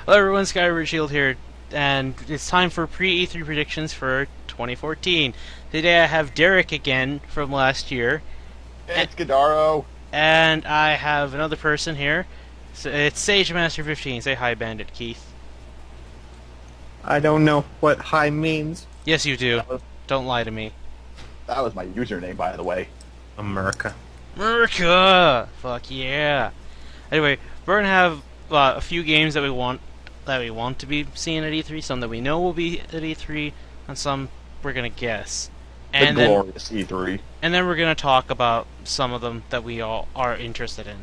Hello everyone, Skyward Shield here, and it's time for pre-E3 predictions for 2014. Today I have Derek again from last year, It's Gadaro. and I have another person here. So it's Sage Master 15. Say hi, Bandit Keith. I don't know what high means. Yes, you do. That was, Don't lie to me. that was my username, by the way. America. America! Fuck yeah. Anyway, we're gonna have a few games that we want to be seeing at E3, some that we know will be at E3, and some we're gonna guess. The And then glorious E3. And then we're gonna talk about some of them that we all are interested in,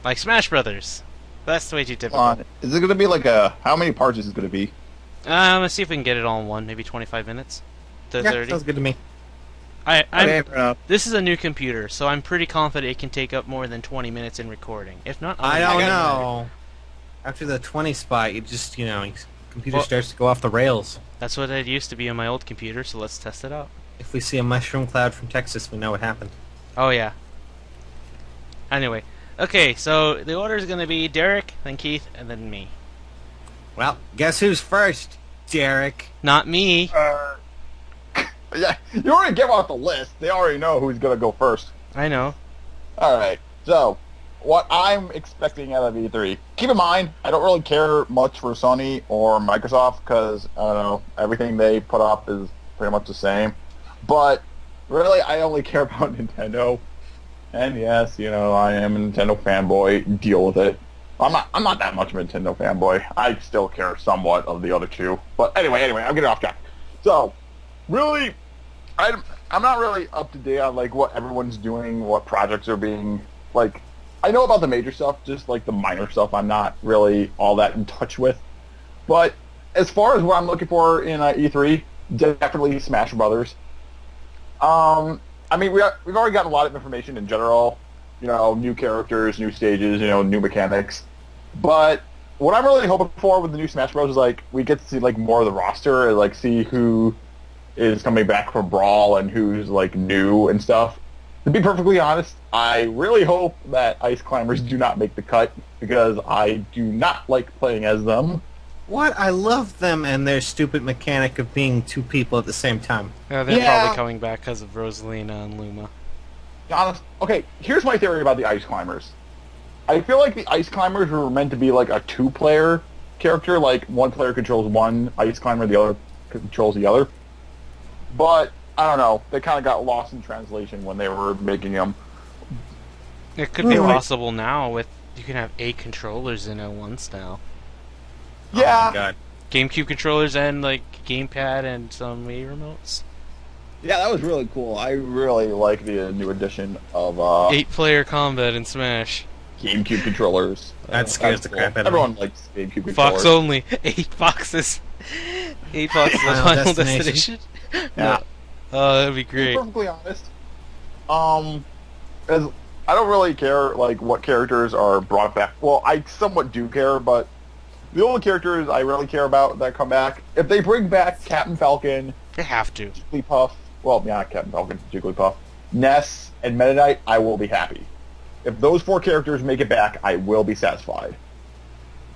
like Smash Brothers. That's way too typical. Is it going to be like a... How many parts is it going to be? Let's see if we can get it all in one. Maybe 25 minutes to Yeah, 30. sounds good to me. I'm. This is a new computer, so I'm pretty confident it can take up more than 20 minutes in recording. If not, I I'll don't get know. After the 20 spot, you just, computer Well- starts to go off the rails. That's what it used to be on my old computer, so let's test it out. If we see a mushroom cloud from Texas, we know what happened. Oh yeah. Anyway, okay, so the order is gonna be Derek, then Keith, and then me. Well, guess who's first, Derek? Not me. Yeah, you already gave out the list. They already know who's going to go first. I know. Alright, so... What I'm expecting out of E3. Keep in mind, I don't really care much for Sony or Microsoft because, I don't know, everything they put up is pretty much the same. But, really, I only care about Nintendo. And yes, I am a Nintendo fanboy. Deal with it. I'm not that much of a Nintendo fanboy. I still care somewhat of the other two. But anyway, I'm getting off track. So, really, I'm not really up to date on, like, what everyone's doing, what projects are being, like... I know about the major stuff, just like the minor stuff I'm not really all that in touch with. But as far as what I'm looking for in E3, definitely Smash Brothers. I mean, we've already gotten a lot of information in general, new characters, new stages, new mechanics. But what I'm really hoping for with the new Smash Bros. Is like we get to see like more of the roster, and, like see who is coming back from Brawl and who's like new and stuff. To be perfectly honest, I really hope that Ice Climbers do not make the cut because I do not like playing as them. What? I love them and their stupid mechanic of being two people at the same time. They're Yeah. probably coming back because of Rosalina and Luma. Honest, okay, here's my theory about the Ice Climbers. I feel like the Ice Climbers were meant to be like a two-player character, like one player controls one Ice Climber, the other controls the other. But I don't know. They kind of got lost in translation when they were making them. It could be Right. possible now with you can have 8 controllers in at once now. Oh Yeah, my god. GameCube controllers and like gamepad and some Wii remotes. yeah, that was really cool. I really like the new addition of 8-player combat in Smash. GameCube controllers. That scares That's the cool. crap out of me. Everyone likes GameCube controllers. Fox only. 8 boxes. 8 boxes of Final Final Destination. Destination. Yeah. Oh, that'd be To be great. perfectly honest, as I don't really care like what characters are brought back. Well, I somewhat do care, but the only characters I really care about that come back, if they bring back Captain Falcon, They have to. Jigglypuff, well, yeah, not Captain Falcon, Jigglypuff, Ness, and Meta Knight, I will be happy. If those 4 characters make it back, I will be satisfied.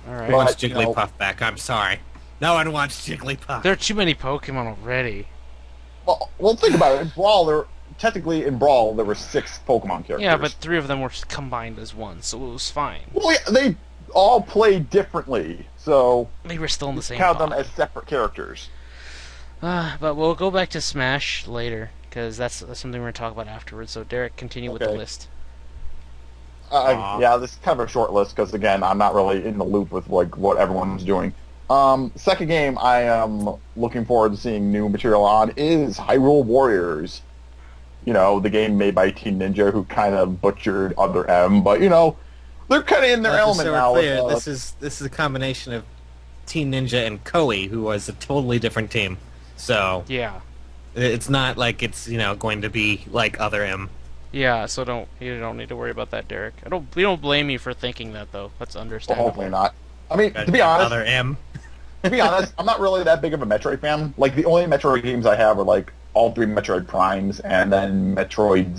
Alright. Who But, wants Jigglypuff back? I'm sorry. No one wants Jigglypuff. There are too many Pokemon already. Well, think about it. In Brawl, technically in Brawl, there were 6 Pokemon characters. Yeah, but 3 of them were combined as one, so it was fine. Well, yeah, they all play differently, so They were still in the same count them pod. as separate characters. But we'll go back to Smash later, because that's something we're going to talk about afterwards. So, Derek, continue with the Okay. list. Yeah, this is kind of a short list because again, I'm not really in the loop with like what everyone's doing. Second game I am looking forward to seeing new material on is Hyrule Warriors. The game made by Team Ninja, who kind of butchered Other M, but they're kind of in their Just element so we're now. clear, with, this is a combination of Team Ninja and Koei, who was a totally different team. So Yeah. it's not like it's going to be like Other M. Yeah, so you don't need to worry about that, Derek. We don't blame you for thinking that, though. That's well, understandable. hopefully not. I mean, to be honest, Other M. I'm not really that big of a Metroid fan. Like the only Metroid games I have are like all 3 Metroid Primes and then Metroid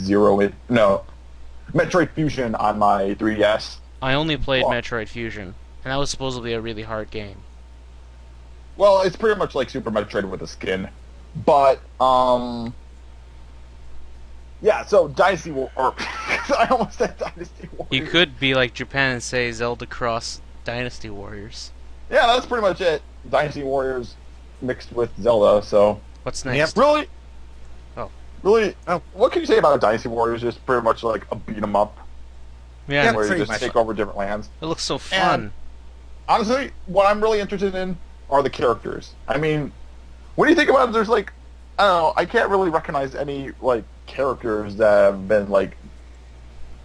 Fusion on my 3DS. I only played Well- Metroid Fusion. and that was supposedly a really hard game. Well, it's pretty much like Super Metroid with a skin. But, yeah, so Dynasty War... I almost said Dynasty Warriors. You could be like Japan and say Zelda Cross Dynasty Warriors. Yeah, that's pretty much it. Dynasty Warriors mixed with Zelda, so... What's next? Really? Oh. Really? Oh. What can you say about Dynasty Warriors? Just pretty much like a beat 'em up, Yeah, where you pretty just much. take over different lands. it looks so fun. Honestly, what I'm really interested in are the characters. I mean, when you think about it, there's like, I don't know, I can't really recognize any like characters that have been like,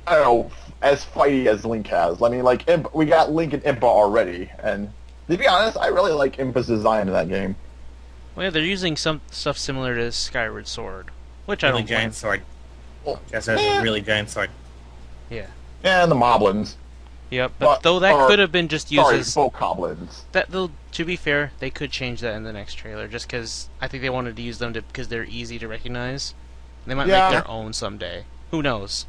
I don't know, as fighty as Link has. I mean, like we got Link and Impa already, and to be honest, I really like Impa's design in that game. Well, yeah, they're using some stuff similar to Skyward Sword, which I Really don't blame. giant sword. Well, Just has a really giant sword. Yeah. and the Moblins. Yep. But though that or- could have been just used Sorry, as Bokoblins. that. Though to be fair, they could change that in the next trailer, just because I think they wanted to use them because they're easy to recognize. They might Yeah. make their own someday. Who knows?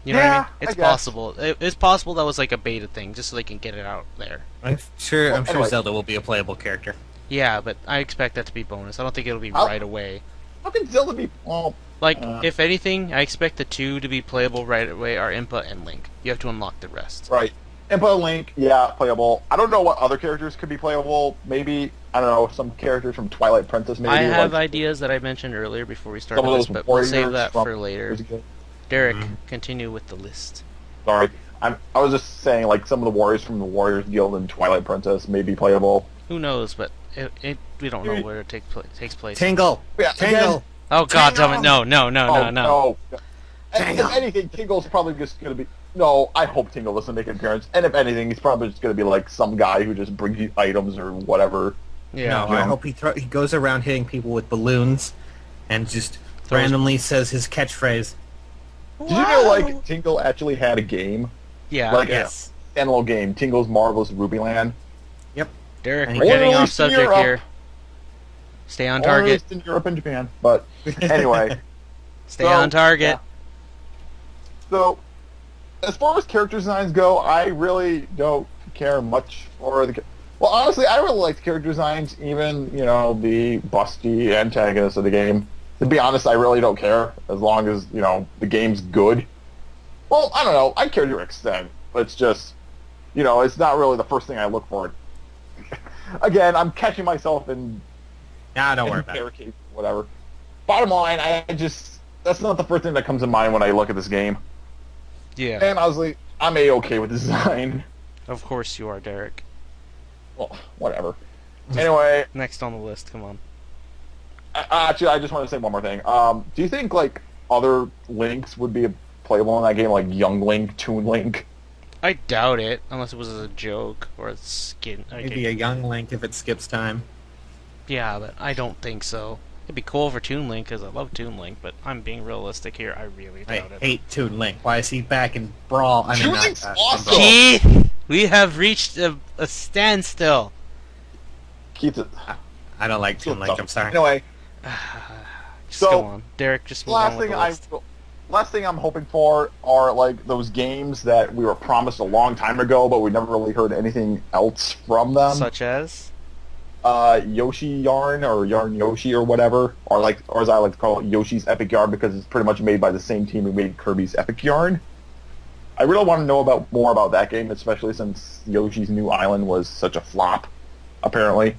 You know what I Yeah, mean? It's I guess. possible. It's possible that was like a beta thing, just so they can get it out there. I'm sure. Well, I'm sure anyway. Zelda will be a playable character. Yeah, but I expect that to be bonus. I don't think it'll be I'll- right away. How can Zelda be? Well, Like, Uh. if anything, I expect the two to be playable right away are Impa and Link. You have to unlock the rest. right. Impa, Link, yeah, playable. I don't know what other characters could be playable. Maybe, I don't know, some characters from Twilight Princess. Maybe I have like ideas that I mentioned earlier before we some started of this, those but we'll warriors save that from for later. years ago. Derek, Mhm. continue with the list. Sorry, I was just saying like some of the warriors from the Warriors Guild and Twilight Princess may be playable. Who knows, but we don't know where it takes place. Tingle. Yeah, Tingle. Oh god damn it, Tingle! no. no. Tingle. If anything, Tingle's probably just going to be... No, I hope Tingle doesn't make an appearance. And if anything, he's probably just going to be like some guy who just brings you items or whatever. Yeah. No, I hope he goes around hitting people with balloons, and just Throws- randomly says his catchphrase. Did you know like Tingle actually had a game? Yeah. Like Yes. a standalone game, Tingle's Marvelous Ruby Land. Derek, Only we're getting off released in subject Europe. here. Stay on Only target. released in Europe and Japan. But anyway, Stay So, on target. yeah. So as far as character designs go, I really don't care much for the... Well, honestly, I really like the character designs, even, you know, the busty antagonist of the game. To be honest, I really don't care, as long as, you know, the game's good. Well, I don't know, I care to an extent, but it's just, you know, it's not really the first thing I look for. Again, I'm catching myself in Nah, don't worry about it. barricades, whatever. Bottom line, that's not the first thing that comes to mind when I look at this game. Yeah. And honestly, I'm A-okay with the design. Of course you are, Derek. Well, whatever. Anyway, Next on the list, come on. actually, I just want to say one more thing. Do you think, like, other Links would be playable in that game, like Young Link, Toon Link? I doubt it, unless it was a joke or a skin. Maybe a young Link if it skips time. Yeah, but I don't think so. It'd be cool for Toon Link because I love Toon Link, but I'm being realistic here. I really I doubt it. hate Toon Link. Why is he back in Brawl? I mean, Toon not, Link's in awesome! Brawl. Keith, we have reached a standstill. Keeps it. I don't like Toon Link. I'm sorry. Anyway, Just So, go on, Derek. Just move on with the list. last thing I'm hoping for are like those games that we were promised a long time ago, but we never really heard anything else from them. Such as Yoshi Yarn or Yarn Yoshi or whatever, or as I like to call it, Yoshi's Epic Yarn, because it's pretty much made by the same team who made Kirby's Epic Yarn. I really want to know more about that game, especially since Yoshi's New Island was such a flop, apparently.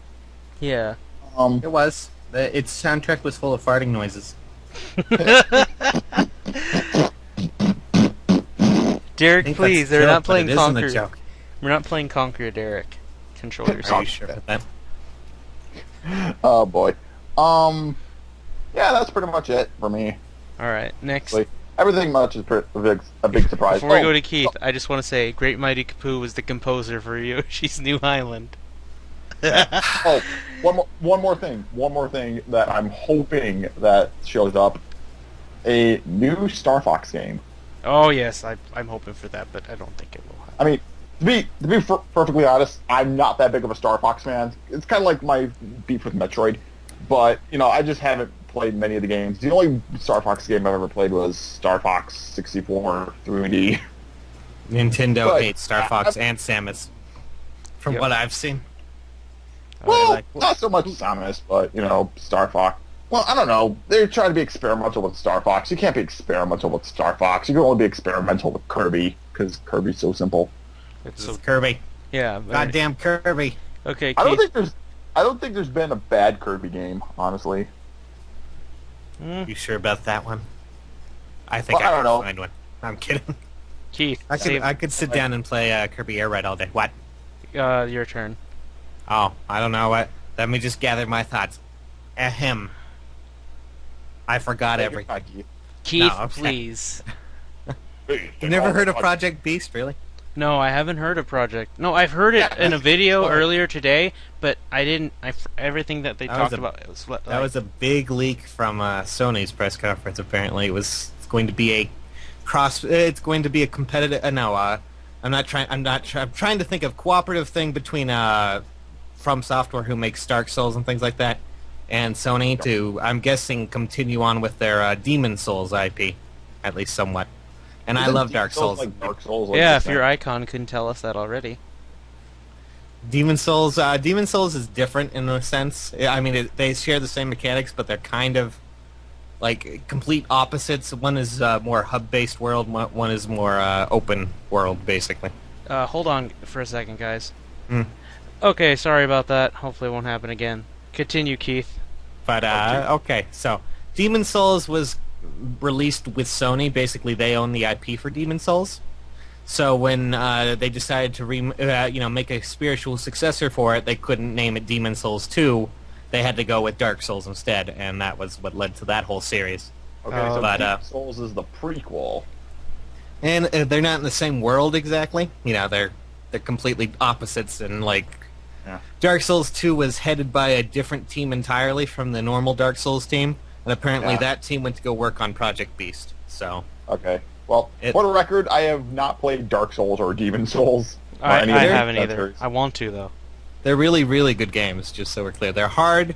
yeah. It was. Its soundtrack was full of farting noises. Derek, I think please. that's a They're joke, not but playing it isn't a Conquer. joke. We're not playing Conquer, Derek. Control Are yourself. you sure about that? Oh boy. Yeah, that's pretty much it for me. All right. Next. Like, everything much is a big surprise. Before we Oh, go to Keith, I just want to say, Great Mighty Kapu was the composer for Yoshi's New Island. Oh, one more thing that I'm hoping that shows up. A new Star Fox game. Oh yes, I'm hoping for that, but I don't think it will happen. I mean, to be perfectly honest, I'm not that big of a Star Fox fan. It's kind of like my beef with Metroid, but you know, I just haven't played many of the games. The only Star Fox game I've ever played was Star Fox 64 3D. Nintendo But, hates Star Fox and Samus. from Yep. what I've seen. Well, like- not so much Samus, but, Star Fox. Well, I don't know. They're trying to be experimental with Star Fox. You can't be experimental with Star Fox. You can only be experimental with Kirby, because Kirby's so simple. It's This is so Kirby. yeah. but- Goddamn Kirby. Okay, I Keith. don't think there's been a bad Kirby game, honestly. You sure about that one? I think Well, I I don't can know. find one. I'm kidding. Keith, I could sit down and play Kirby Air Ride all day. What? your turn. Oh, I don't know what. Let me just gather my thoughts. Ahem. I forgot everything. Keith, okay. please. You never heard of Project Beast, really? No, I haven't heard of Project. No, I've heard it Yeah, in a video well- earlier today, but I didn't. Everything that they That talked was a- about. It was That was a big leak from Sony's press conference. Apparently, it's going to be a cross. It's going to be a competitive. I'm trying to think of cooperative thing between From Software, who makes Dark Souls and things like that, and Sony to, I'm guessing, continue on with their Demon Souls IP, at least somewhat. And I love Dark Souls. Like Dark Souls. yeah, if your icon couldn't tell us that already. Demon Souls is different in a sense. I mean, they share the same mechanics, but they're kind of like complete opposites. One is more hub-based world, one is more open world, basically. Hold on for a second, guys. Hmm. Okay, sorry about that. Hopefully it won't happen again. Continue, Keith. But okay, so Demon Souls was released with Sony. Basically, they own the IP for Demon Souls. So when they decided to make a spiritual successor for it, they couldn't name it Demon Souls 2. They had to go with Dark Souls instead, and that was what led to that whole series. Okay, so but, Dark Souls is the prequel. And they're not in the same world exactly. They're completely opposites, and Yeah. Dark Souls 2 was headed by a different team entirely from the normal Dark Souls team, and apparently Yeah. that team went to go work on Project Beast. So Okay. Well, It- for the record, I have not played Dark Souls or Demon Souls. Or I any of the haven't either. successors. I want to though. they're really, really good games. Just so we're clear, they're hard,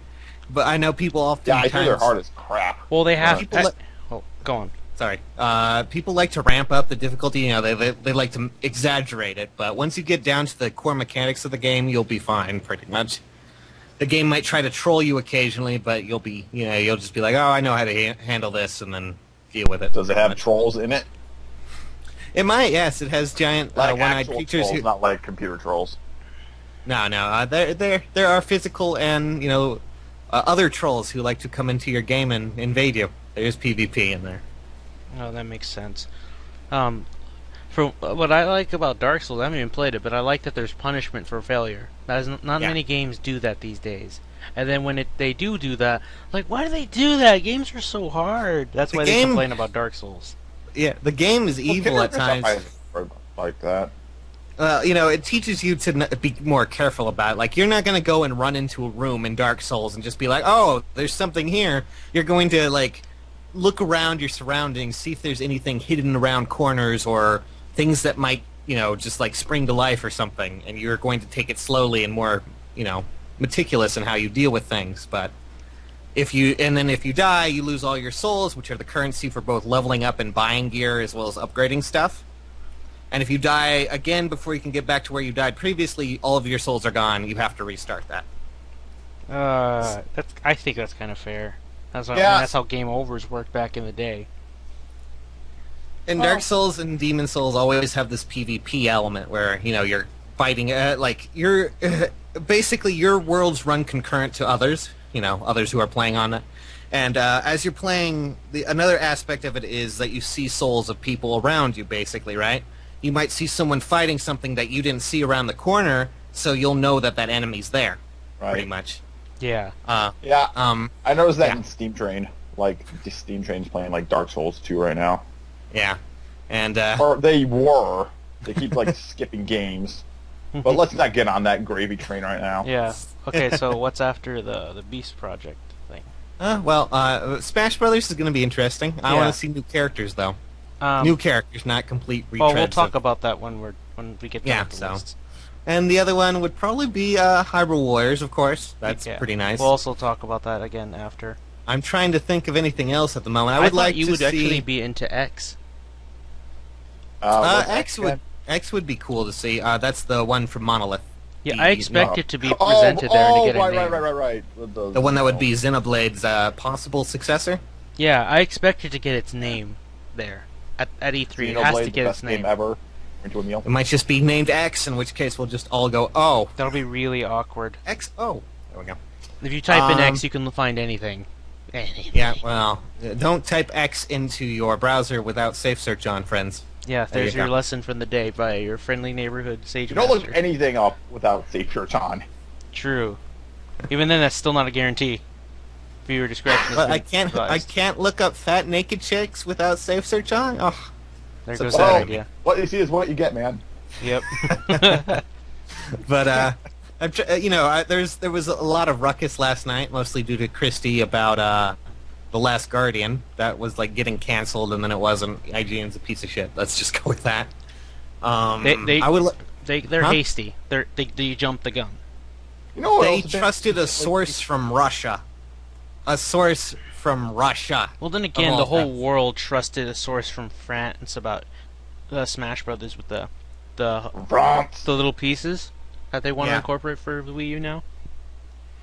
but I know people often. Yeah, I hear they're hard as crap. Well, they have. People let- oh, go on. Sorry. People like to ramp up the difficulty. They like to exaggerate it, but once you get down to the core mechanics of the game, you'll be fine, pretty much. The game might try to troll you occasionally, but you'll just be like, oh, I know how to handle this, and then deal with it. Does it have trolls in it? It might, yes. It has giant Like one-eyed actual creatures. trolls, not like computer trolls. No. There are physical and other trolls who like to come into your game and invade you. There's PvP in there. Oh, that makes sense. For what I like about Dark Souls, I haven't even played it, but I like that there's punishment for failure. Not Yeah. many games do that these days. And then when they do that, like, why do they do that? Games are so hard. That's The why they game- complain about Dark Souls. Yeah, the game is evil at times. Like that. It teaches you to be more careful about it. Like, you're not going to go and run into a room in Dark Souls and just be like, oh, there's something here. You're going to, look around your surroundings, see if there's anything hidden around corners or things that might, just, spring to life or something. And you're going to take it slowly and more, meticulous in how you deal with things. But if you die, you lose all your souls, which are the currency for both leveling up and buying gear as well as upgrading stuff. And if you die again before you can get back to where you died previously, all of your souls are gone. You have to restart that. I think that's kind of fair. That's Yeah. that's how game overs worked back in the day. And Well- Dark Souls and Demon Souls always have this PvP element where, you're fighting, you're, basically your worlds run concurrent to others, others who are playing on it. And as you're playing, another aspect of it is that you see souls of people around you, basically, right? You might see someone fighting something that you didn't see around the corner, so you'll know that enemy's there, pretty Right. much. Yeah. Yeah. I noticed that yeah. in Steam Train. The Steam Train's playing Dark Souls 2 right now. Yeah. And, Or they were. They keep skipping games. But let's not get on that gravy train right now. Yeah. Okay, so what's after the Beast Project thing? Smash Brothers is going to be interesting. I Yeah. want to see new characters, though. Um, New characters, not complete retreads. well, we'll talk of- about that when we get Yeah, to the so. lists. And the other one would probably be Hyrule Warriors, of course. That's Yeah. pretty nice. We'll also talk about that again after. I'm trying to think of anything else at the moment. I I would thought like you to would see. actually be into X. What's X that? would be cool to see. That's the one from Monolith. Yeah, be, I expect No. it to be presented there and to get a right, name. right. the one that would be Xenoblade's possible successor. Yeah, I expect it to get its name there at E3. It has to Xenoblade, get the its best name. game ever. Into a meal. It might just be named X, in which case we'll just all go, oh, That'll be really awkward. X, oh. There we go. If you type in Um, X, you can find anything. Anything. Yeah, well, don't type X into your browser without safe search on, friends. Yeah, There there's you your go. lesson from the day by your friendly neighborhood Sage You don't look Master. anything up without safe search on. True. Even then, that's still not a guarantee. Viewer discretion is But I can't advised. look up fat naked chicks without safe search on? Oh. There So- goes well, that idea. What you see is what you get, man. Yep. But there was a lot of ruckus last night, mostly due to Christie about The Last Guardian. That was like getting canceled, and then it wasn't. IGN's a piece of shit. Let's just go with that. They I would. they're Huh? hasty. They jump the gun. You know what They else has been- trusted a source from Russia. A source from Russia. Well, then again, all the whole fronts. world trusted a source from France about Smash Brothers with the France. little pieces that they want to Yeah. incorporate for the Wii U now.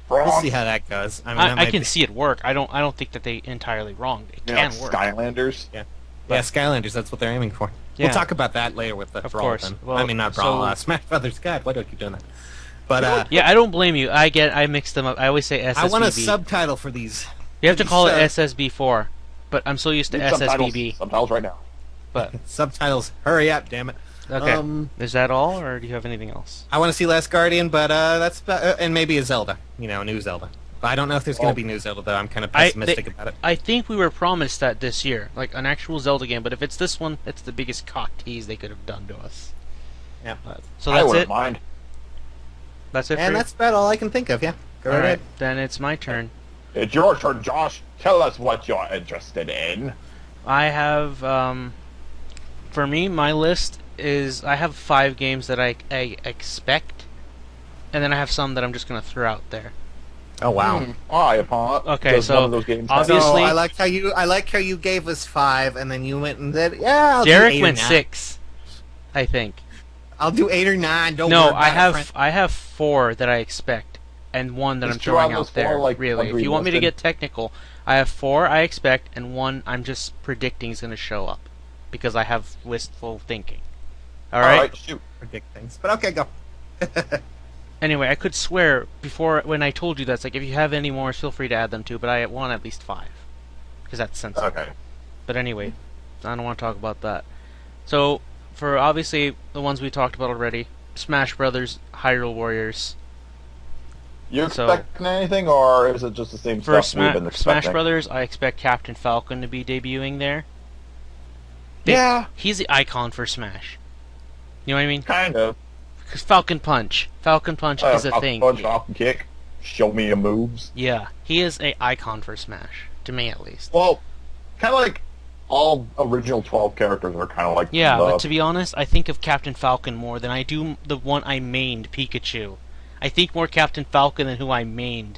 We'll France. see how that goes. I mean, that I might can be- see it work. I don't think that they entirely wrong. It You know, can work. Skylanders. Yeah, Skylanders. That's what they're aiming for. Yeah. We'll talk about that later with the Of Brawl. course. Then. Well, I mean, not Brawl. so- Smash Brothers. God, why do I keep doing that? But Yeah, I don't blame you. I mix them up. I always say SSBB. I want a subtitle for these. You have to call it so- SSB4, but I'm so used to Need SSBB. Subtitles right now. But Subtitles. Hurry up, damn it. okay, is that all, or do you have anything else? I want to see Last Guardian, but that's about, and maybe a Zelda. You know, a new Zelda. But I don't know if there's going Oh. to be new Zelda though. I'm kind of pessimistic about it. I think we were promised that this year, like an actual Zelda game. But if it's this one, it's the biggest cock tease they could have done to us. Yeah. So I that's wouldn't it. mind. That's it. for And you? that's about all I can think of. Yeah. Go all right right. ahead. Then it's my turn. It's your turn, Josh. Tell us what you're interested in. I have, for me, my list is I have 5 games that I expect, and then I have some that I'm just gonna throw out there. Oh wow. Okay, Does so one of those games have- obviously- So I like how you gave us 5, and then you went and said, yeah. I'll do Derek 8 or went 9. 6, I think. I'll do 8 or 9. Don't No, worry about it, friend. I have 4 that I expect, and 1 that Is I'm 2 out throwing of those out there. 4, like, Really, ones if we you want me to listed? get technical, I have 4 I expect, and 1 I'm just predicting is going to show up because I have wistful thinking. All right. shoot. Predict things. But okay, go. Anyway, I could swear before when I told you that, it's like if you have any more, feel free to add them too. But I want at least 5 because that's sensible. Okay. But anyway, I don't want to talk about that. So for obviously the ones we talked about already, Smash Brothers, Hyrule Warriors. You So- expecting anything, or is it just the same For stuff we've been expecting? Smash Brothers, I expect Captain Falcon to be debuting there. Yeah, He's the icon for Smash. You know what I mean? kind of. 'Cause Falcon Punch is a thing. Punch, Falcon kick. Show me your moves. Yeah, he is a icon for Smash, to me at least. Well, kind of like all original 12 characters are kind of like Yeah, the, but to be honest, I think of Captain Falcon more than I do the one I mained, Pikachu. I think more Captain Falcon than who I mained.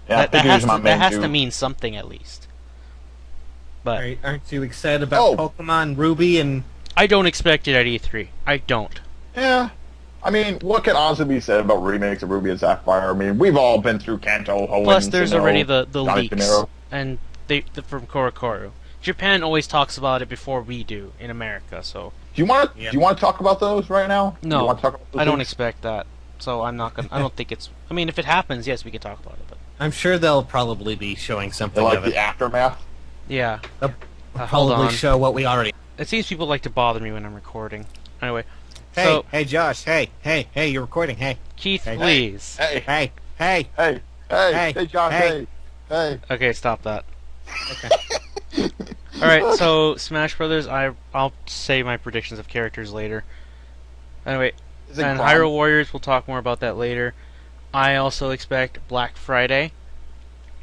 yeah, that Pikachu's my main has dude. to mean something at least. But Aren't you excited about Pokemon Ruby and... I don't expect it at E3. I don't. Yeah. I mean, what can honestly be said about remakes of Ruby and Sapphire? I mean, we've all been through Kanto, Hoenn, Plus, there's Sinnoh, already the Johnny leaks, Pinero. and from Korokoru. Japan always talks about it before we do in America, so Do you want to? Yeah. Do you want to talk about those right now? Do No, you want to talk about those I don't leaks? expect that. So I'm not gonna. I don't think it's. I mean, if it happens, yes, we can talk about it. But I'm sure they'll probably be showing something They're like of it. the aftermath. yeah, They'll hold probably on. show what we already... It seems people like to bother me when I'm recording. Anyway, Hey, so hey, Josh. Hey, you're recording. Hey, Keith, Hey. please. Hey, hey. hey, Hey, hey, John, hey. hey. Okay, stop that. Okay. All right, so Smash Brothers. I'll say my predictions of characters later. Anyway, Is it and Grom? Hyrule Warriors. We'll talk more about that later. I also expect Black Friday.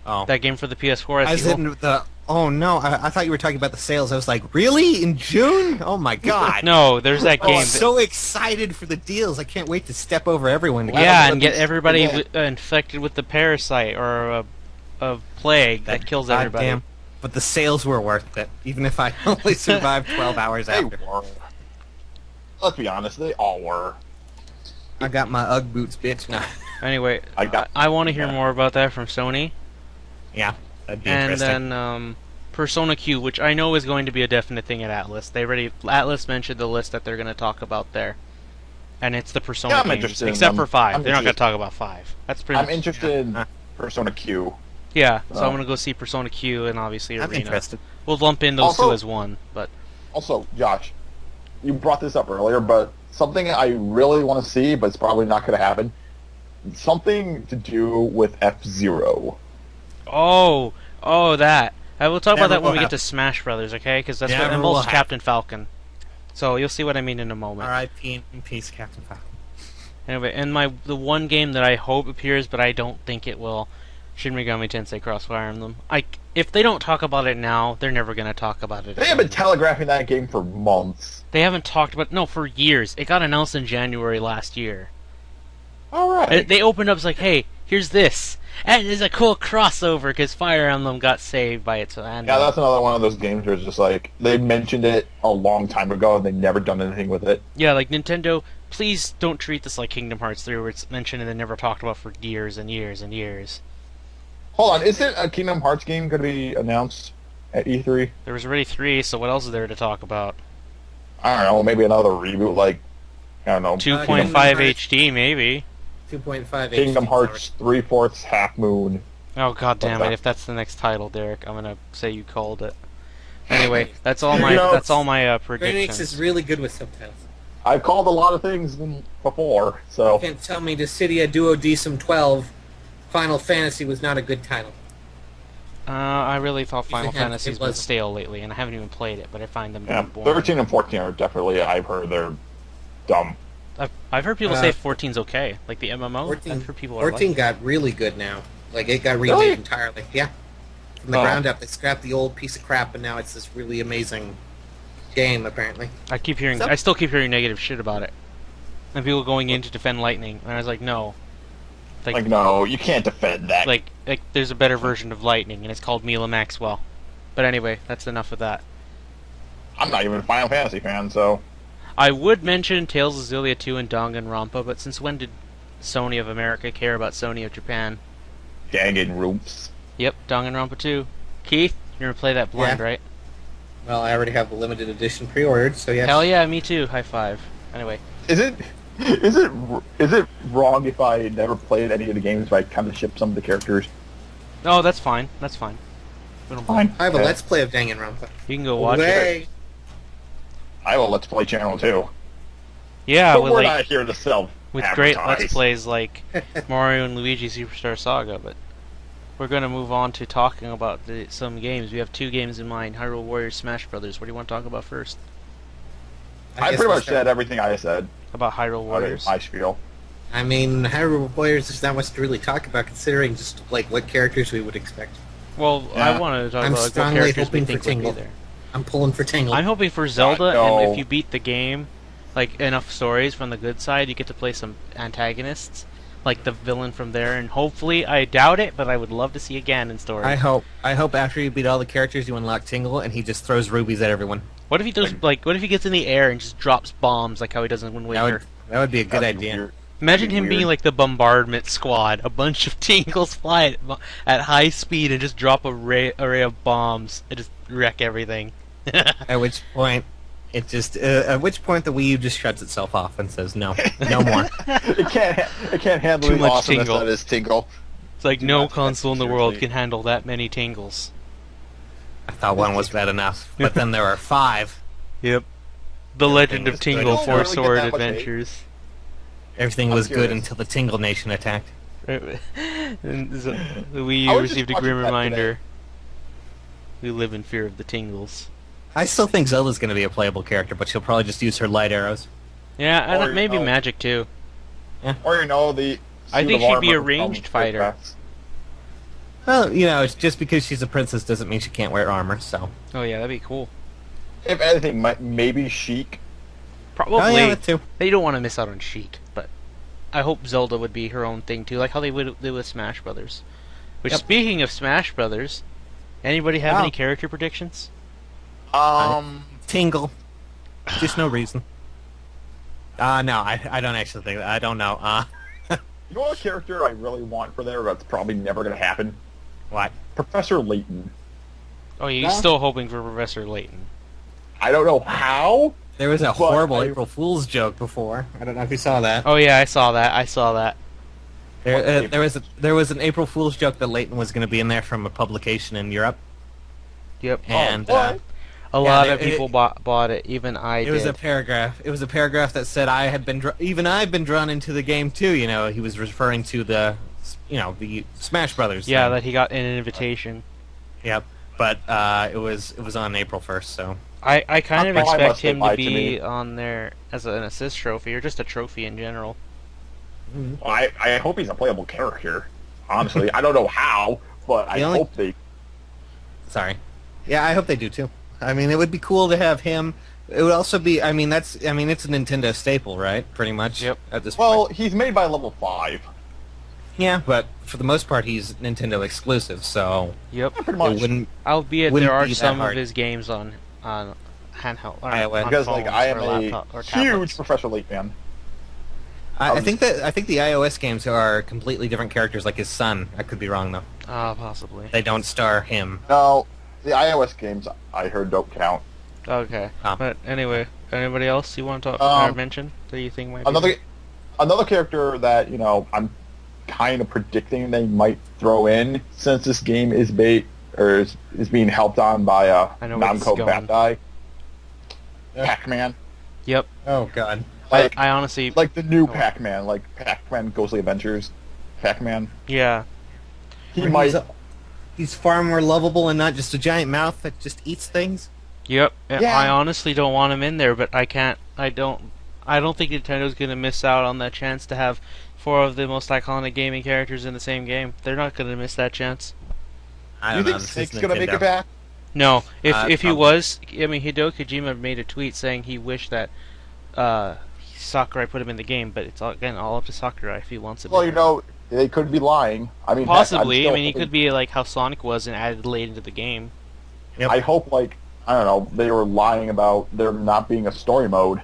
Oh. That game for the PS4. As in the... Oh, no. I thought you were talking about the sales. I was like, really? In June? Oh, my God. No, there's that Oh, game. I'm so excited for the deals. I can't wait to step over everyone. Yeah, and get everybody Yeah. infected with the parasite or a plague that kills everybody. Goddamn. But the sales were worth it, even if I only survived 12 hours They after. were. Let's be honest, they all were. I got my UGG boots, bitch. Nah. Anyway, I I want to hear more about that from Sony. Yeah, that'd be And interesting. then Persona Q, which I know is going to be a definite thing at Atlas. Atlas mentioned the list that they're going to talk about there, and it's the Persona Yeah, I'm games, interested in except them. for 5. I'm They're not going to interested. talk about 5. That's pretty. I'm much, interested in Persona Q. Yeah, so Oh. I'm going to go see Persona Q and obviously I'm Arena. interested. We'll lump in those Also- two as one, but Also, Josh, you brought this up earlier, but something I really want to see, but it's probably not going to happen. Something to do with F-Zero. oh, that. I will talk about Never that when will we get happen. to Smash Brothers, okay? Because that's what Never will involves happen. Captain Falcon. So you'll see what I mean in a moment. R.I.P. in peace, Captain Falcon. Anyway, and the one game that I hope appears, but I don't think it will, Shin Megami Tensei Crossfire Emblem. If they don't talk about it now, they're never going to talk about it They have again. been telegraphing that game for months. They haven't talked about for years. It got announced in January last year. All right. They opened up like, hey, here's this, and there's a cool crossover because Fire Emblem got saved by its Yeah, that's another one of those games where it's just like they mentioned it a long time ago and they've never done anything with it. Yeah, like Nintendo. Please don't treat this like Kingdom Hearts 3, where it's mentioned and then never talked about for years and years and years. Hold on, isn't a Kingdom Hearts game going to be announced at E3? There was already 3, so what else is there to talk about? I don't know, maybe another reboot like, I don't know, 2.5 Kingdom Hearts. HD, maybe. 2.5 Kingdom HD, Hearts 3/4 Half Moon. Oh god damn it! If that's the next title, Derek, I'm gonna say you called it. Anyway, that's all my You know, that's all my Square Enix predictions. is really good with subtitles. I've called a lot of things before, so You can't tell me Dissidia Duodecim 12 Final Fantasy was not a good title. I really thought Final It Fantasy's been wasn't. stale lately, and I haven't even played it, but I find them yeah, boring. 13 and 14 are definitely, I've heard they're dumb. I've heard people Uh, say 14's okay, like the MMO. 14, I've heard people are 14 like got really good now. Like, it got remade Really? entirely. Yeah. From the Oh. ground up. They scrapped the old piece of crap, and now it's this really amazing game, apparently. I keep hearing, Some- I still keep hearing negative shit about it, and people going in to defend Lightning, and I was like, no, Like, no, you can't defend that. like there's a better version of Lightning, and it's called Mila Maxwell. But anyway, that's enough of that. I'm not even a Final Fantasy fan, so... I would mention Tales of Xillia 2 and Danganronpa, but since when did Sony of America care about Sony of Japan? Danganronpa. Yep, Danganronpa 2. Keith, you're gonna play that blind, Yeah. right? Well, I already have the limited edition pre-ordered, so yes. Hell yeah, me too. High five. Anyway, Is it wrong if I never played any of the games but I kind of ship some of the characters? no, that's fine. That's fine. We don't Fine. I have a Okay. Let's Play of Danganronpa. You can go watch it. Way. I have a Let's Play channel too. Yeah, but with we're like not here to sell. with great advertise. Let's Plays like Mario and Luigi Superstar Saga, but we're gonna move on to talking about some games. We have 2 games in mind: Hyrule Warriors, Smash Brothers. What do you want to talk about first? I guess pretty we'll much start- said everything I said. About Hyrule Okay, Warriors. my spiel. I mean, Hyrule Warriors is not much to really talk about, considering just like what characters we would expect. Well, Yeah. I wanted to talk I'm about like, what strongly characters we hoping think for would be Tingle. there. I'm pulling for Tingle. I'm hoping for Zelda, no. and if you beat the game, like enough stories from the good side, you get to play some antagonists, like the villain from there, and hopefully, I doubt it, but I would love to see a Ganon story. I hope after you beat all the characters, you unlock Tingle, and he just throws rubies at everyone. What if he does what if he gets in the air and just drops bombs like how he does in Wind Waker? That would be a good That'd be idea. weird. Imagine That'd be him being weird. like the bombardment squad. A bunch of Tingles fly at high speed and just drop a array of bombs and just wreck everything. At which point, the Wii U just shuts itself off and says no, no more. it can't handle Too the much awesomeness Tingle. that is Tingle. It's like Do no not take console in the that world seriously. can handle that many Tingles. I thought one was bad enough, but then there are 5. Yep. The Legend of Tingles. Tingle I don't 4 really get Sword that much hate. Adventures. Everything I'm was good curious. until the Tingle Nation attacked. And so the Wii I U was just received a watching grim that reminder. We live in fear of the Tingles. I still think Zelda's going to be a playable character, but she'll probably just use her light arrows. Yeah, Or, and maybe you know- magic too. Or the. I suit think of she'd be a armor ranged from fighter. Fairfax. Well, it's just because she's a princess doesn't mean she can't wear armor, so. Oh yeah, that'd be cool. If anything, maybe Sheik. Probably. Oh, yeah, that too. They don't want to miss out on Sheik, but I hope Zelda would be her own thing too, like how they would do with Smash Brothers. Which, Yep. speaking of Smash Brothers, anybody have Wow. any character predictions? Tingle. Just no reason. No, I don't actually think that. I don't know. You know what character I really want for there that's probably never going to happen? What? Professor Layton. Oh, you're No. still hoping for Professor Layton. I don't know how. There was a But horrible I- April Fool's joke before. I don't know if you saw that. Oh yeah, I saw that. I saw that. There was an April Fool's joke that Leighton was going to be in there from a publication in Europe, Yep. and what? A Yeah, lot they- of people bought it. Even I it did. was a paragraph. It was a paragraph that said I had been even I've been drawn into the game too. You know, he was referring to the the Smash Brothers. Yeah, thing. that he got an invitation. Yep. But it was on April 1st, so I kind of Why expect must they him lie to to be me? on there as an assist trophy or just a trophy in general. I hope he's a playable character. Honestly, I don't know how, but I The only- hope they. sorry. Yeah, I hope they do too. I mean, it would be cool to have him. It would also be. I mean, it's a Nintendo staple, right? Pretty much. Yep. At this Well, point. he's made by level 5. Yeah, but for the most part, he's Nintendo exclusive, so Yep. Pretty it much. wouldn't. Albeit Wouldn't there are be that some of hard. his games on handheld or iOS. on Because phones I am or a laptop or huge tablets. Professor Layton fan. I think the iOS games are completely different characters, like his son. I could be wrong though. Possibly. They don't star him. No, the iOS games I heard don't count. Okay. Ah. But anyway, anybody else you want to talk or mention that you think might be? Another character that I'm kind of predicting they might throw in since this game is is being helped on by I know where this is Namco going. Bandai. Pac-Man, Yep. Oh God. like I honestly. like the new Pac-Man, like Pac-Man Ghostly Adventures. Pac-Man. Yeah. He might. He's far more lovable and not just a giant mouth that just eats things. Yep. And Yeah. I honestly don't want him in there, but I can't. I don't think Nintendo's gonna miss out on that chance to have four of the most iconic gaming characters in the same game. They're not gonna miss that chance. I You don't know. think This is Snake's gonna make Nintendo. it back? No, if he probably. was, I mean, Hideo Kojima made a tweet saying he wished that Sakurai put him in the game, but it's all up to Sakurai if he wants it. Well, they could be lying. I mean, heck, I'm possibly. still I mean, he hoping- could be like how Sonic was and added late into the game. Yep. I hope, I don't know, they were lying about there not being a story mode.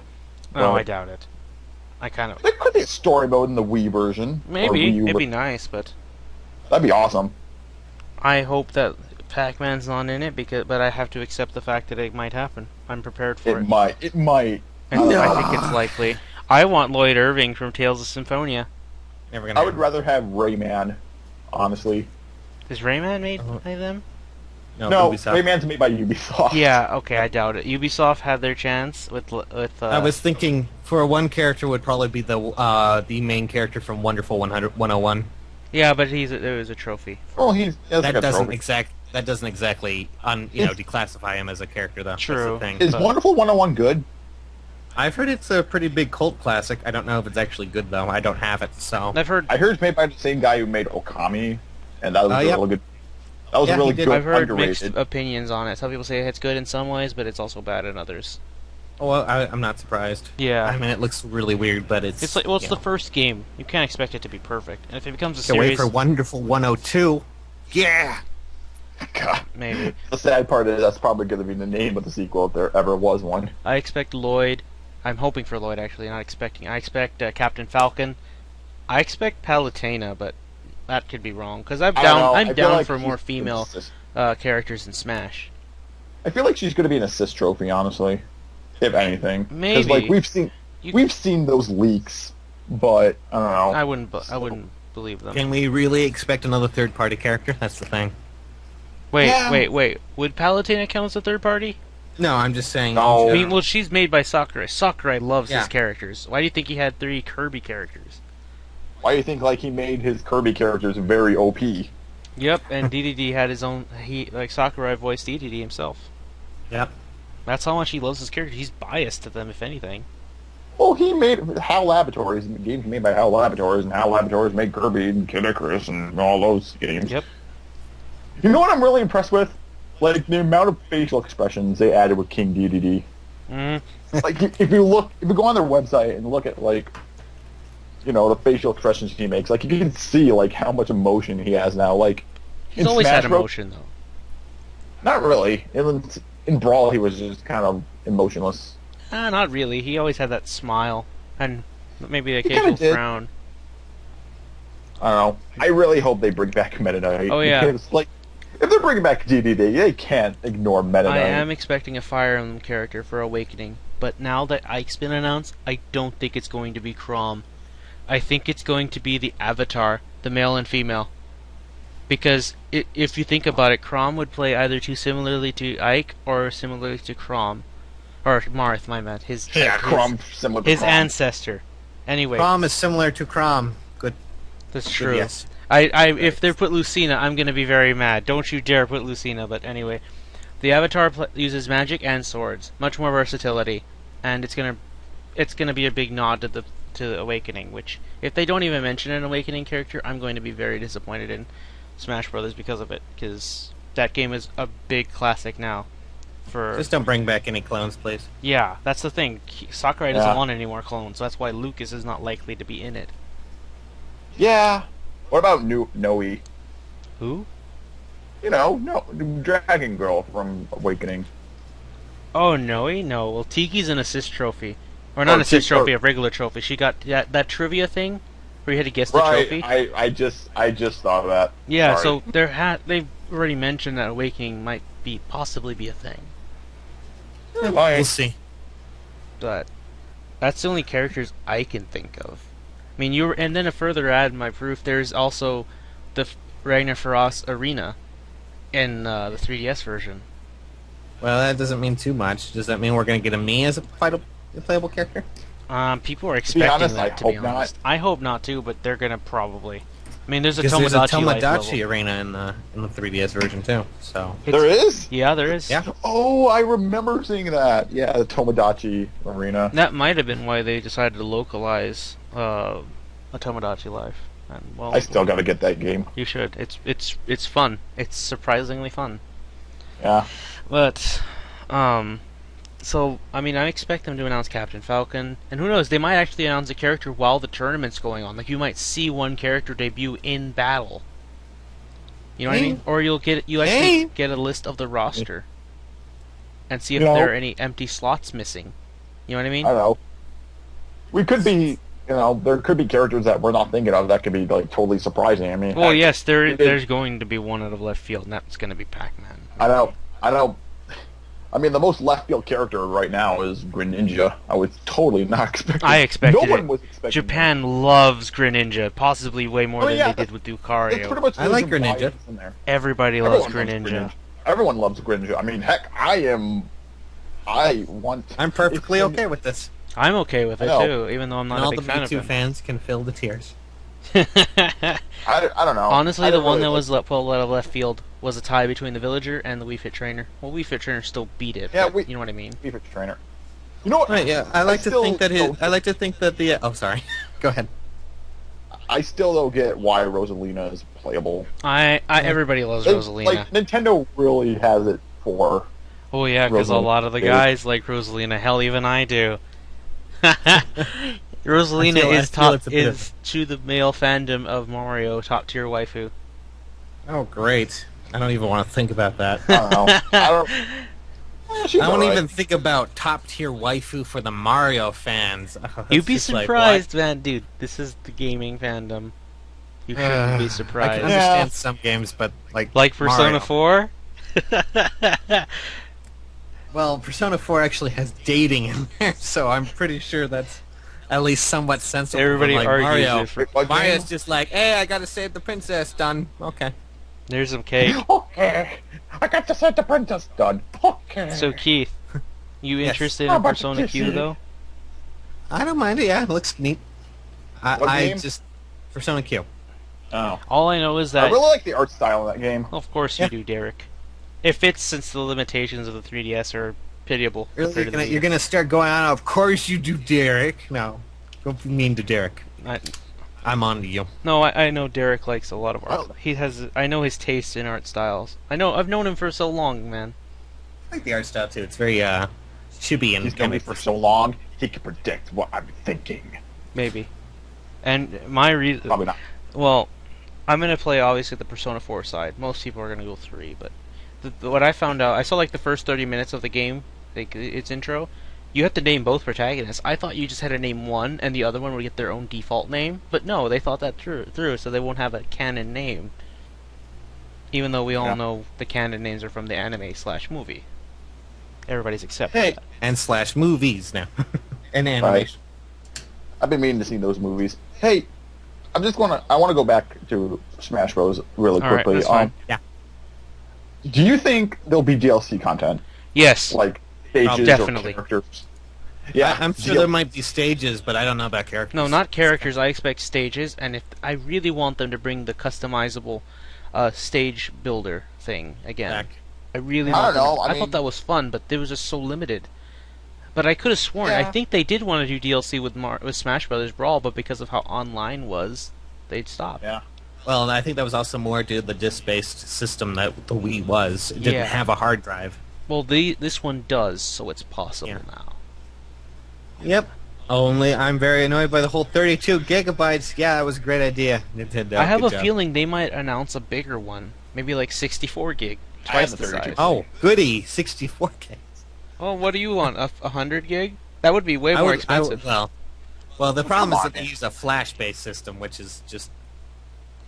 No, Well- I doubt it. I kind of There could be a story mode in the Wii version. or maybe Wii U it'd be nice, but That'd be awesome. I hope that Pac-Man's not in it but I have to accept the fact that it might happen. I'm prepared for it. It might. And I think it's likely. I want Lloyd Irving from Tales of Symphonia. Never gonna. I would rather have Rayman, honestly. Is Rayman made by them? No, Ubisoft. Rayman's made by Ubisoft. Yeah, okay, I doubt it. Ubisoft had their chance with I was thinking for one character would probably be the main character from Wonderful 101. yeah, but it was a trophy. Well, he has That like a doesn't trophy. exactly declassify him as a character though. True. That's the thing. Is but- Wonderful 101 good? I've heard it's a pretty big cult classic. I don't know if it's actually good though. I don't have it, so I've heard I heard it's made by the same guy who made Okami, and that was a yep. really good. That was Yeah, a he really did. good I've heard mixed underrated. opinions on it. Some people say it's good in some ways, but it's also bad in others. oh, well, I'm not surprised. Yeah. I mean, it looks really weird, but it's It's like it's you the know. first game. You can't expect it to be perfect. And if it becomes a Can't wait series, for Wonderful 102. Yeah. God. maybe. The sad part is that's probably going to be the name of the sequel if there ever was one. I expect Lloyd. I'm hoping for Lloyd actually, not expecting. I expect Captain Falcon. I expect Palutena, but that could be wrong because I'm I don't down. know. I I'm feel down like for more she's- female characters in Smash. I feel like she's going to be an assist trophy, honestly, if anything. Maybe. Because we've seen those leaks, but I don't know. I wouldn't believe them. Can we really expect another third-party character? That's the thing. Wait, Yeah. wait. Would Palutena count as a third party? No, I'm just saying. No. I mean, well, she's made by Sakurai. Sakurai loves Yeah. his characters. Why do you think he had 3 Kirby characters? Why do you think he made his Kirby characters very OP? Yep, and DDD had his own. Sakurai voiced DDD himself. Yep. That's how much he loves his characters. He's biased to them, if anything. Well, he made HAL Laboratories, games made by HAL Laboratories, and HAL Laboratories made Kirby and Kid Icarus and all those games. Yep. You know what I'm really impressed with? Like, the amount of facial expressions they added with King DDD. Mm. Like, if you go on their website and look at, the facial expressions he makes, you can see, how much emotion he has now. He's in always Smash had Bros- emotion, though. Not really. In Brawl, he was just kind of emotionless. Not really. He always had that smile. and maybe the He kinda occasional did. frown. I don't know. I really hope they bring back Meta Knight. Oh, yeah. Because, like, if they're bringing back DDD, they can't ignore Meta I Knight. am expecting a Fire Emblem character for Awakening, but now that Ike's been announced, I don't think it's going to be Chrom. I think it's going to be the Avatar, the male and female. Because if you think about it, Chrom would play either too similarly to Ike or similarly to Chrom. Or Marth, my bad. Yeah, Crom, similar to His Crom. ancestor. Anyway, Crom is similar to Crom. Good. that's Good true. yes. If they put Lucina, I'm going to be very mad. Don't you dare put Lucina, but anyway. The Avatar uses magic and swords. Much more versatility. And it's going to be a big nod to Awakening, which, if they don't even mention an Awakening character, I'm going to be very disappointed in Smash Brothers because of it, because that game is a big classic now. Just don't bring back any clones, please. Yeah, that's the thing. Sakurai doesn't Yeah. want any more clones, so that's why Lucas is not likely to be in it. Yeah. What about Noe? Who? You know, no, Dragon Girl from Awakening. Oh, Noe? No. Well, Tiki's an assist trophy. Or not Oh, an assist Tiki- trophy, a regular trophy. She got that trivia thing where you had to guess the Right. trophy. I just thought of that. Yeah, Sorry. so they've already mentioned that Awakening might possibly be a thing. We'll see. But that's the only characters I can think of. I mean, and then to further add my proof, there's also the Ragnar Faros Arena in the 3DS version. Well, that doesn't mean too much. Does that mean we're going to get a me as a playable character? People are expecting honest, that, I to be hope not. honest. I hope not too, but they're gonna probably. I mean, there's a Because there's a Tomodachi Life level. Tomodachi arena in the 3DS version too. So There is? Yeah, there is. Yeah. Oh, I remember seeing that. Yeah, the Tomodachi Arena. That might have been why they decided to localize a Tomodachi Life. And, well, I still gotta get that game. you should. It's fun. It's surprisingly fun. Yeah. But so I mean, I expect them to announce Captain Falcon, and who knows? They might actually announce a character while the tournament's going on. Like you might see one character debut in battle. You know what I mean? Or you actually get a list of the roster and see if You know- there are any empty slots missing. You know what I mean? I don't know. We could be, there could be characters that we're not thinking of that could be like totally surprising. I mean, Well, heck, yes, did- there's going to be one out of left field, and that's going to be Pac-Man. I know. I mean, the most left field character right now is Greninja. I was totally not expecting. I expected No one it. was expecting. Japan loves Greninja, possibly way more Oh, than yeah. they did with That. It's Lucario. pretty much. I like the reason why Greninja. it's in there. Everybody loves Everyone Greninja. Everyone loves Greninja. I mean, heck, I want. I'm perfectly it's- okay with this. I'm okay with it I know. too, even though I'm And not all a the big fan of V2 him. fans can feel the tears. I don't know. Honestly, I the don't one really that was pulled out of left field was a tie between the Villager and the Wii Fit Trainer. Well, Wii Fit Trainer still beat it. Yeah, but you know what I mean. Wii Fit Trainer. You know what? Right, yeah. I like to still think that don't- I like to think that the. Oh, sorry. Go ahead. I still don't get why Rosalina is playable. Everybody loves They- Rosalina. Like Nintendo really has it for. Oh yeah, because a Rosalina. lot of the guys like Rosalina. Hell, even I do. Rosalina I feel is top it's a bit is to the male fandom of Mario top tier waifu. Oh, great. I don't even want to think about that. I don't know. I don't. She's I don't alright. even think about top tier waifu for the Mario fans. Oh, You'd it's be just like, surprised, man, dude. This is the gaming fandom. You what? shouldn't be I surprised. can Yeah. understand some games, but like Persona Mario. 4. Well, Persona 4 actually has dating in there, so I'm pretty sure that's at least somewhat sensible. Everybody like argues Mario. it for- What Mario's game? just like, hey, I gotta save the princess. Done. Okay. There's some cake. Okay, I got to set the princess done. Okay. So Keith, you Yes. interested How in about Persona you, Q Kissy? though? I don't mind it. Yeah, it looks neat. What I game? just Persona Q. Oh. All I know is I that, really like the art style in that game. of course Yeah. you do, Derek. It fits since the limitations of the 3DS are pitiable. Really, compared to the you're gonna start going on. Of course you do, Derek. No, don't be mean to Derek. I'm on to you. No, I know Derek likes a lot of art. Oh. I know his taste in art styles. I've known him for so long, man. I like the art style too. It's very chibi and He's known me for so long, he can predict what I'm thinking. Maybe. And my reason, Probably not. well, I'm gonna play obviously the Persona 4 side. Most people are gonna go 3, but what I found out, I saw like the first 30 minutes of the game, like its intro, You have to name both protagonists. I thought you just had to name one, and the other one would get their own default name. But no, they thought that through, so they won't have a canon name. Even though we all know the canon names are from the anime/movie. Everybody's accepted Hey, that. and slash movies now, and animation. I've been meaning to see those movies. Hey, I want to go back to Smash Bros. Really All right, quickly. that's fine. Yeah. Do you think there'll be DLC content, Yes. like stages Definitely. or characters? Yeah, I'm sure there might be stages, but I don't know about characters. No, not characters. I expect stages, and if I really want them to bring the customizable stage builder thing again. Back. I really I want don't them know, to- I I thought mean- that was fun, but it was just so limited. But I could have sworn. I Yeah. think they did want to do DLC with Smash Brothers Brawl, but because of how online was, they'd stop. Yeah. Well, and I think that was also more due to the disk-based system that the Wii was. It didn't Yeah. have a hard drive. Well, this one does, so it's possible Yeah. now. Yep. Only I'm very annoyed by the whole 32 gigabytes. Yeah, that was a great idea, Nintendo. I have Good a job. feeling they might announce a bigger one, maybe like 64 gig, I have twice the the 32. size. Oh, goody, 64K. Well, what do you want? 100 gig? That would be way I more would- expensive. well, the problem is on, that they man. use a flash-based system, which is just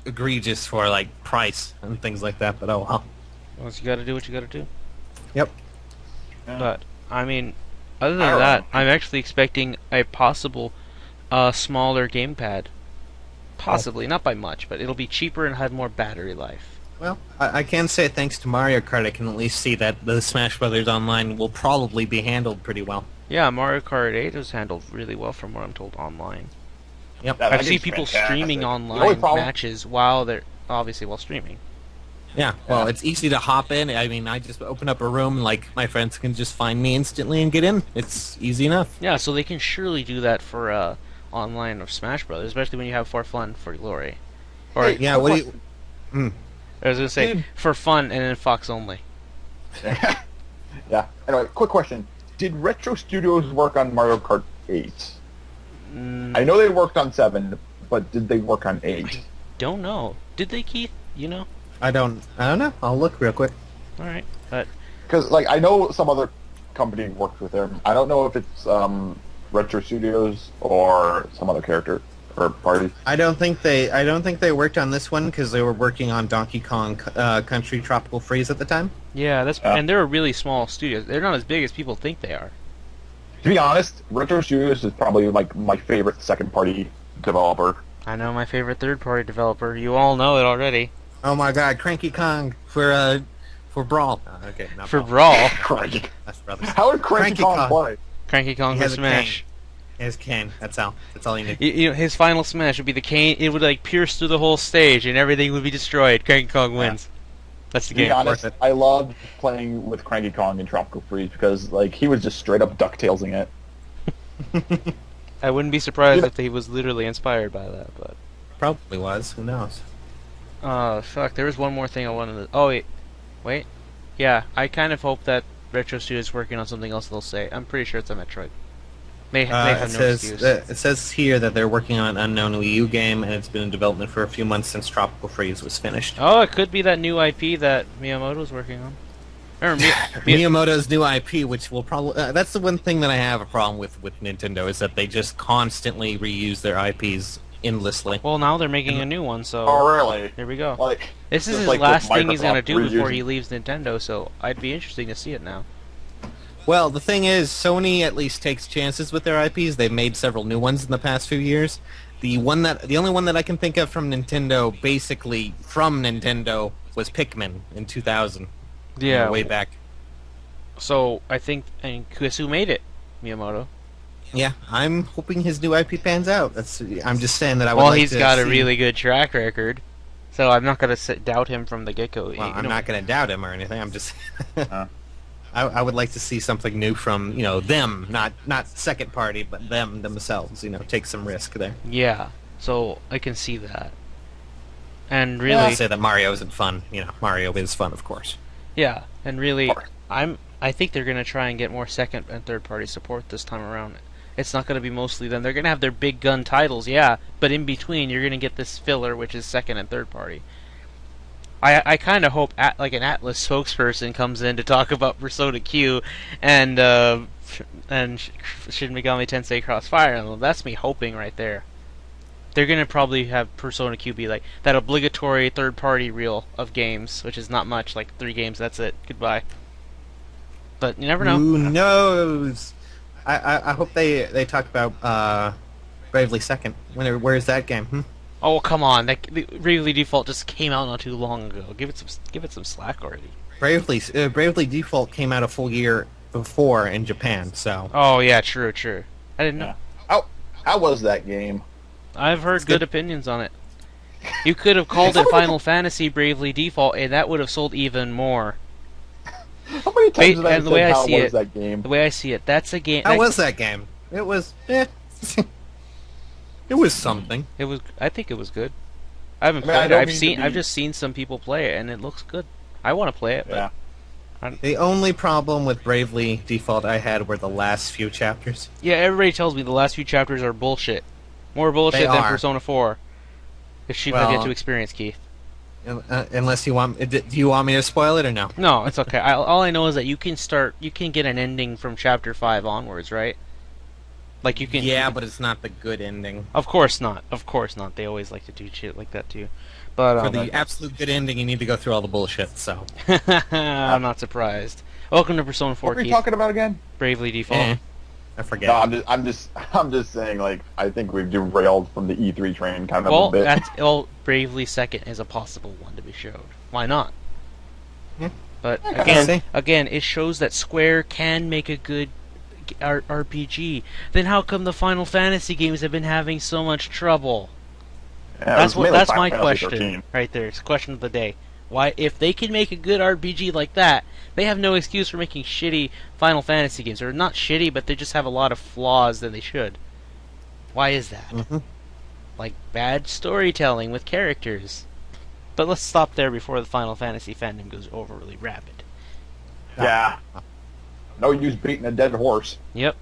egregious for like price and things like that. But oh well. Well, you got to do what you got to do. Yep. But I mean, other I than don't that, know. I'm actually expecting a possible smaller gamepad. Possibly, not by much, but it'll be cheaper and have more battery life. Well, I can say thanks to Mario Kart, I can at least see that the Smash Brothers Online will probably be handled pretty well. Yeah, Mario Kart 8 is handled really well from what I'm told online. Yep. That I've seen game's people fantastic. streaming The online only problem- matches while they're obviously while streaming. Yeah, well, Yeah. it's easy to hop in. I mean, I just open up a room, like, my friends can just find me instantly and get in. It's easy enough. Yeah, so they can surely do that for online of Smash Brothers, especially when you have for fun for glory. Or Hey, Yeah, what do you... I was gonna say Dude. for fun and then Fox only. Yeah. Anyway, quick question: did Retro Studios work on Mario Kart 8? Mm, I know they worked on 7, but did they work on 8? don't know. Did they, Keith? You know? I don't know. I'll look real quick. All right, but Because, like, I know some other company worked with them. I don't know if it's Retro Studios or some other character or party. I don't think they worked on this one because they were working on Donkey Kong Country Tropical Freeze at the time. yeah, that's Yeah. and they're a really small studio. They're not as big as people think they are. To be honest, Retro Studios is probably, like, my favorite second-party developer. I know my favorite third-party developer. You all know it already. Oh my God, Cranky Kong for Brawl. Okay, not For Brawl. Brawl, Cranky. That's brothers. How would Cranky Cranky Kong Kong. play? Cranky Kong He for has a Smash. His cane. That's all you need. You know, his final smash would be the cane. It would like pierce through the whole stage, and everything would be destroyed. Cranky Kong wins. That's the To be game. honest, Worth it. I loved playing with Cranky Kong in Tropical Freeze because, like, he was just straight up DuckTalesing it. I wouldn't be surprised Yeah. if he was literally inspired by that. But Probably was. Who knows? fuck, there was one more thing I wanted to. Oh wait. Yeah, I kind of hope that Retro Studios is working on something else. They'll say. I'm pretty sure it's a Metroid. They have no excuse. It says here that they're working on an unknown Wii U game, and it's been in development for a few months since Tropical Freeze was finished. Oh, it could be that new IP that Miyamoto's working on. Or Miyamoto's new IP, which will probably that's the one thing that I have a problem with Nintendo is that they just constantly reuse their IPs endlessly. well, now they're making a new one, so Oh, really? here we go. Like, This is just his like with last thing he's gonna Microsoft do before reusing- he leaves Nintendo, so I'd be interesting to see it now. Well, the thing is, Sony at least takes chances with their IPs. They've made several new ones in the past few years. The only one that I can think of from Nintendo, basically from Nintendo, was Pikmin in 2000. Yeah, way back. So I think, and guess who made it? Miyamoto. Yeah, I'm hoping his new IP pans out. I'm just saying that I would Well, like he's to got a see- really good track record, so I'm not gonna doubt him from the get-go. Well, You I'm know- not going to doubt him or anything. I'm just. Uh. I would like to see something new from them, not second party, but them themselves. Take some risk there. Yeah, so I can see that. And I'll really, say that Mario isn't fun. Mario is fun, of course. yeah, and really, Or- I think they're gonna try and get more second and third party support this time around. It's not gonna be mostly them. They're gonna have their big gun titles, yeah, but in between you're gonna get this filler, which is second and third party. I kind of hope like an Atlas spokesperson comes in to talk about Persona Q and and Shin Megami Tensei Crossfire Emblem. That's me hoping right there. They're gonna probably have Persona Q be like that obligatory third-party reel of games, which is not much, like 3 games. That's it. Goodbye. But you never know. Who knows? I hope they talk about Bravely Second. Where's that game? Oh come on! The Bravely Default just came out not too long ago. Give it some slack already. Bravely Default came out a full year before in Japan. So. Oh yeah, true. I didn't know. How was that game? I've heard good opinions on it. You could have called it Final Fantasy Bravely Default, and that would have sold even more. How many times did I And the way say I how see was it, that game? the way I see it, that's a game. How was that game? It was. It was something. It was. I think it was good. I haven't I mean, I played don't it. mean to be- I've just seen some people play it, and it looks good. I want to play it, but Yeah. The only problem with Bravely Default I had were the last few chapters. yeah, everybody tells me the last few chapters are bullshit. More bullshit They than are. Persona 4. If you've Well- yet to experience, Keith. Unless you want, do you want me to spoil it or no? No, it's okay. All I know is that you can get an ending from chapter 5 onwards, right? Like you can. Yeah, but it's not the good ending. Of course not. Of course not. They always like to do shit like that too. But For the absolute good ending, you need to go through all the bullshit. So. I'm not surprised. Welcome to Persona 4, What were we Keith. talking about again? Bravely Default. Eh, I forget. No, I'm just saying. Like, I think we've derailed from the E3 train kind of Well, a bit. Bravely Second is a possible one to be showed. Why not? Yeah. But I can see. again, it shows that Square can make a good RPG. Then how come the Final Fantasy games have been having so much trouble? Yeah, it was mainly That's Final my Fantasy question 13. right there. It's the question of the day. Why, if they can make a good RPG like that, they have no excuse for making shitty Final Fantasy games. Or not shitty, but they just have a lot of flaws that they should. Why is that? Mhm. Like bad storytelling with characters. But let's stop there before the Final Fantasy fandom goes overly rabid. Yeah. No use beating a dead horse. Yep.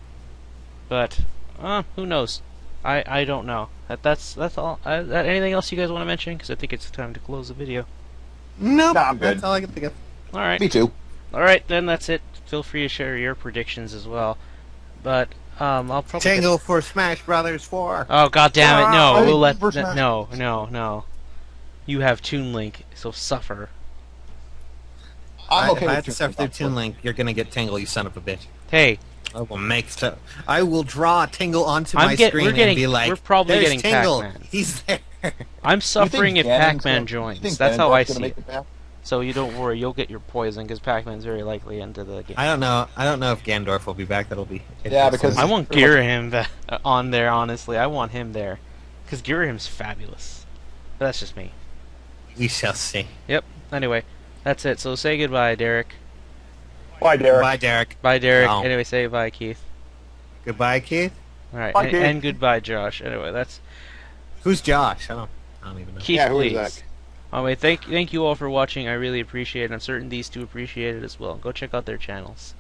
But who knows? I don't know. That's all. Anything else you guys want to mention? Because I think it's time to close the video. Nope. Nah, I'm good. That's all I can think of. All right. Me too. All right, then that's it. Feel free to share your predictions as well. But I'll probably Tango for Smash Brothers 4. Oh god damn it! I No, think we'll let Super Smash- no. You have Toon Link, so suffer. I'm okay if I with have to suffer through Toon Link, you're gonna get Tingle, you son of a bitch. Hey, I will make stuff. I will draw Tingle onto I'm my get- screen we're getting- and be like, we're probably "There's getting Tingle. Pac-Man." He's there." I'm suffering if Pac-Man You joins. think That's how I Ganondorf's gonna see make it. it back? So you don't worry, you'll get your poison because Pac-Man's very likely into the game. I don't know. I don't know if Gandorf will be back. That'll be. Yeah, because- I want pretty much- Girahim on there. Honestly, I want him there because Girahim's fabulous. But that's just me. we shall see. Yep. Anyway, that's it. So say goodbye, Derek. Bye, Derek. Bye, Derek. Bye, Derek. No. Anyway, say bye, Keith. Goodbye, Keith. All right, Bye, and, Keith. and goodbye, Josh. Anyway, that's Who's Josh? I don't even know. Keith. Yeah, who is please. that? Anyway, thank you all for watching. I really appreciate it. I'm certain these two appreciate it as well. Go check out their channels.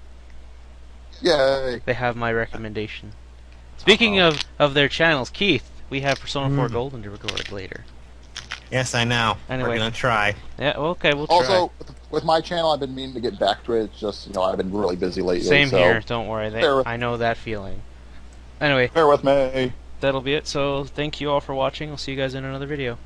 Yay. They have my recommendation. Speaking of their channels, Keith, we have Persona 4 Golden to record later. Yes, I know. Anyway. We're gonna try. Yeah, well, okay, we'll try. Also, with my channel, I've been meaning to get back to it. It's just, I've been really busy lately. Same so here. Don't worry. Bear with- I know that feeling. Anyway, Bear with me. that'll be it. So thank you all for watching. I'll see you guys in another video.